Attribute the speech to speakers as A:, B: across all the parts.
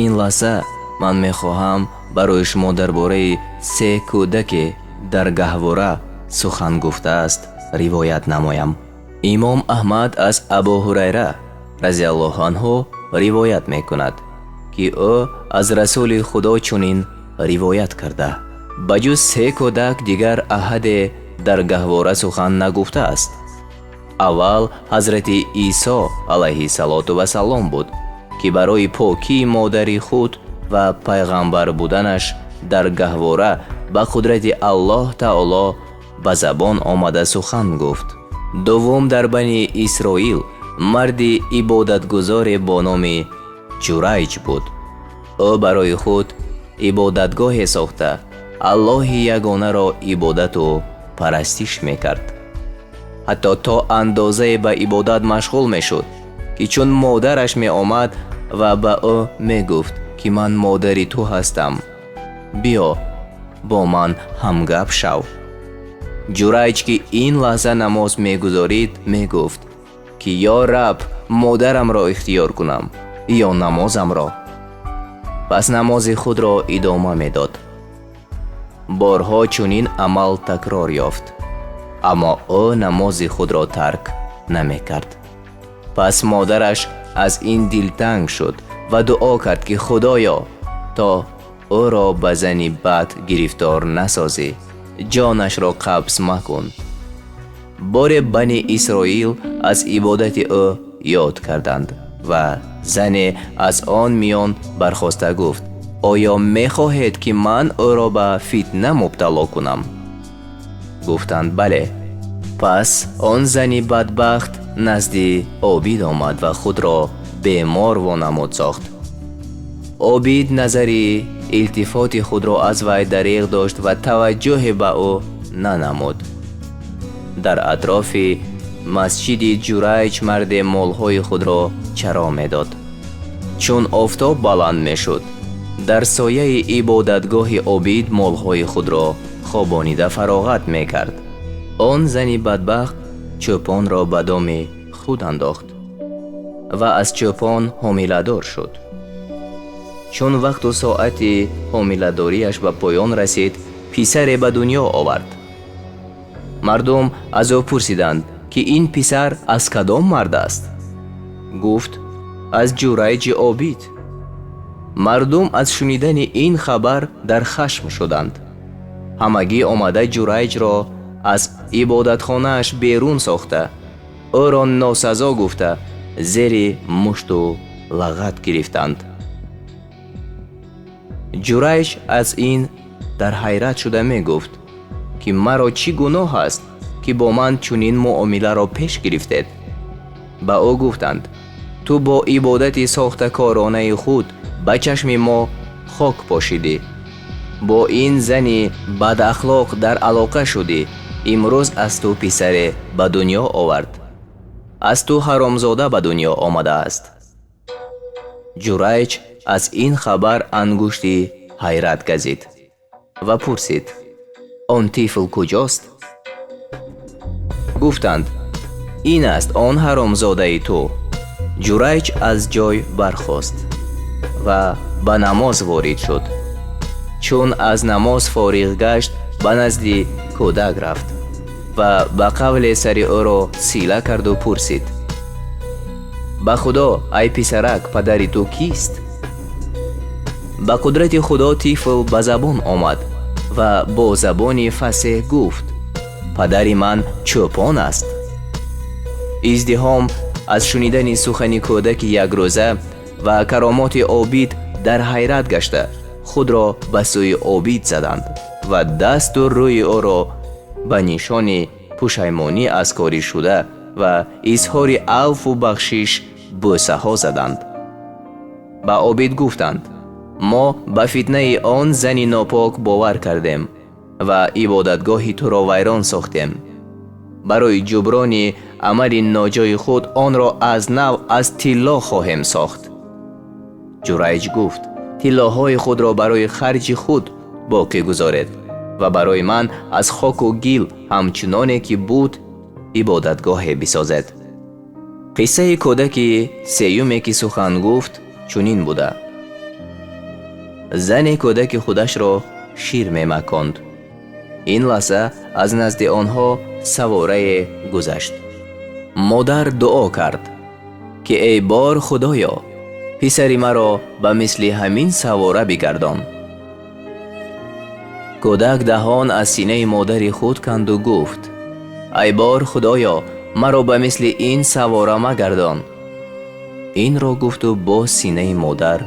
A: ин лаҳза ман мехоҳам барои шумо дар бораи 3 кӯдаке дар гаҳвора сухан гуфтааст ривоят намоям. имом аҳмад аз абу ҳурайра разиаллоҳу анҳу ривоят мекунад ки ӯ аз расули худо чунин ривоят карда: ба ҷуз 3 кӯдак дигар аҳаде дар гаҳвора сухан нагуфтааст. аввал ҳазрати исо алайҳиссалоту вассалом буд ки барои покии модари худ ва пайғамбар буданаш дар гаҳвора ба қудрати аллоҳ таоло ба забон омада сухан гуфт. дуввум дар бани исроил марди ибодатгузоре бо номи ҷурайҷ буд. ӯ барои худ ибодатгоҳе сохта аллоҳи ягонаро ибодату парастиш мекард. ҳатто то андозае ба ибодат машғул мешуд ки чун модараш меомад ва ба ӯ мегуфт ки ман модари ту ҳастам, биё бо ман ҳамгап шав. ҷурайҷ ки ин лаҳза намоз мегузорид мегуфт ки ё раб, модарамро ихтиёр кунам ё намозамро. пас намози худро идома медод. борҳо чунин амал такрор ёфт, аммо ӯ намози худро тарк намекард. пас модараш аз ин дилтанг шуд ва дуо кард ки худоё, то ӯро ба зани бад гирифтор насозӣ, ҷонашро қабз макун. боре бани исроил аз ибодати ӯ ёд карданд ва зане аз он миён бархоста гуфт: оё мехоҳед ки ман ӯро ба фитна мубтало кунам? гуфтанд: бале. пас он зани бадбахт назди обид омад ва худро бемор вонамуд сохт. обид назари илтифоти худро аз вай дариғ дошт ва таваҷҷӯҳе ба ӯ нанамуд. дар атрофи масҷиди ҷурайҷ марде молҳои худро чаро медод. чун офтоб баланд мешуд, дар сояи ибодатгоҳи обид молҳои худро хобонида фароғат мекард. он зани бадбахт чӯпонро ба доми худ андохт ва аз чӯпон ҳомиладор шуд. чун вақту соати ҳомиладориаш ба поён расид, писаре ба дунё овард. мардум аз ӯ пурсиданд ки ин писар аз кадом мард аст? гуфт: аз ҷурайҷи обид. мардум аз шунидани ин хабар дар хашм шуданд. ҳамагӣ омада ҷурайҷро аз ибодатхонааш берун сохта, ӯро носазо гуфта, зери мушту лағат гирифтанд. ҷурайҷ аз ин дар ҳайрат шуда мегуфт ки маро чӣ гуноҳ аст ки бо ман чунин муомиларо пеш гирифтед? ба ӯ гуфтанд: ту бо ибодати сохтакоронаи худ ба чашми мо хок пошидӣ. бо ин зани бадахлоқ дар алоқа шудӣ. имрӯз аз ту писаре ба дунё овард. аз ту ҳаромзода ба дунё омадааст. ҷурайҷ аз ин хабар ангушти ҳайрат газид ва пурсид: он тифл куҷост? гуфтанд: ин аст он ҳаромзодаи ту. ҷурайҷ аз ҷой бархост ва ба намоз ворид шуд. чун аз намоз фориғ гашт, ба назди кӯдак рафт ва ба қавле сари ӯро сила карду пурсид: ба худо, ай писарак, падари ту кист? ба қудрати худо тифл ба забон омад ва бо забони фасеҳ гуфт: падари ман чӯпон аст. издиҳом аз шунидани сухани кӯдаки якрӯза ва каромоти обид дар ҳайрат гашта, худро ба сӯи обид заданд ва дасту рӯи ӯро ба нишони пушаймонӣ аз кори шуда ва изҳори авфу бахшиш бӯсаҳо заданд. ба обид гуфтанд: мо ба фитнаи он зани нопок бовар кардем ва ибодатгоҳи туро вайрон сохтем. барои ҷуброни амали ноҷои худ онро аз нав аз тилло хоҳем сохт. ҷурайҷ гуфт: тиллоҳои худро барои харҷи худ боқӣ гузоред ва барои ман аз хоку гил ҳамчуноне ки буд ибодатгоҳе бисозед. қиссаи кӯдаки сеюме ки сухан гуфт чунин буда: зане кӯдаки худашро шир мемаконд. ин лаҳза аз назди онҳо саворае гузашт. модар дуо кард ки эй бор худоё, писари маро ба мисли ҳамин савора бигардон. кӯдак даҳон аз синаи модари худ канду гуфт: ай бор худоё, маро ба мисли ин савора магардон. инро гуфту боз синаи модар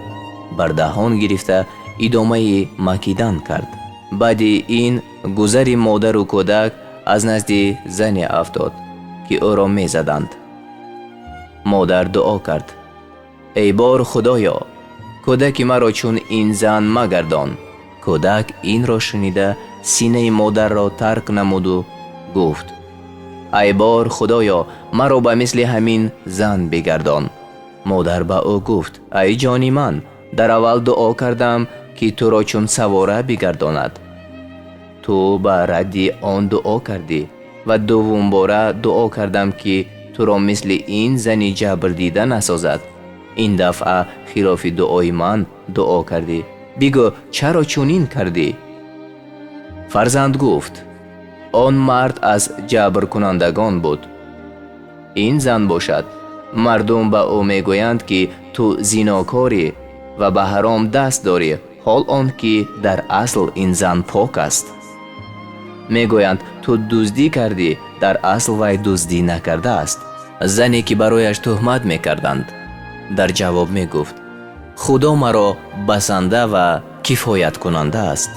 A: бар даҳон гирифта идомаи макидан кард. баъди ин гузари модару кӯдак аз назди зане афтод ки ӯро мезаданд. модар дуо кард: эй бор худоё, кӯдаки маро чун ин зан магардон. кӯдак инро шунида синаи модарро тарк намуду гуфт: ай бор худоё, маро ба мисли ҳамин зан бигардон. модар ба ӯ гуфт: ай ҷони ман, дар аввал дуо кардам ки туро чун савора бигардонад. ту ба радди он дуо кардӣ ва дуввум бора дуо кардам ки туро мисли ин зани ҷабрдида насозад. ин дафъа хилофи дуои ман дуо кардӣ. бигӯ, чаро чунин кардӣ? фарзанд гуфт: он мард аз ҷабркунандагон буд. ин зан бошад. мардум ба ӯ мегӯянд ки ту зинокорӣ ва ба ҳаром даст дорӣ, ҳол он ки дар асл ин зан пок аст. мегӯянд ту дуздӣ кардӣ, дар асл вай дуздӣ накардааст. зане ки барояш тӯҳмат мекарданд дар ҷавоб мегуфт: худо маро басанда ва кифояткунанда аст.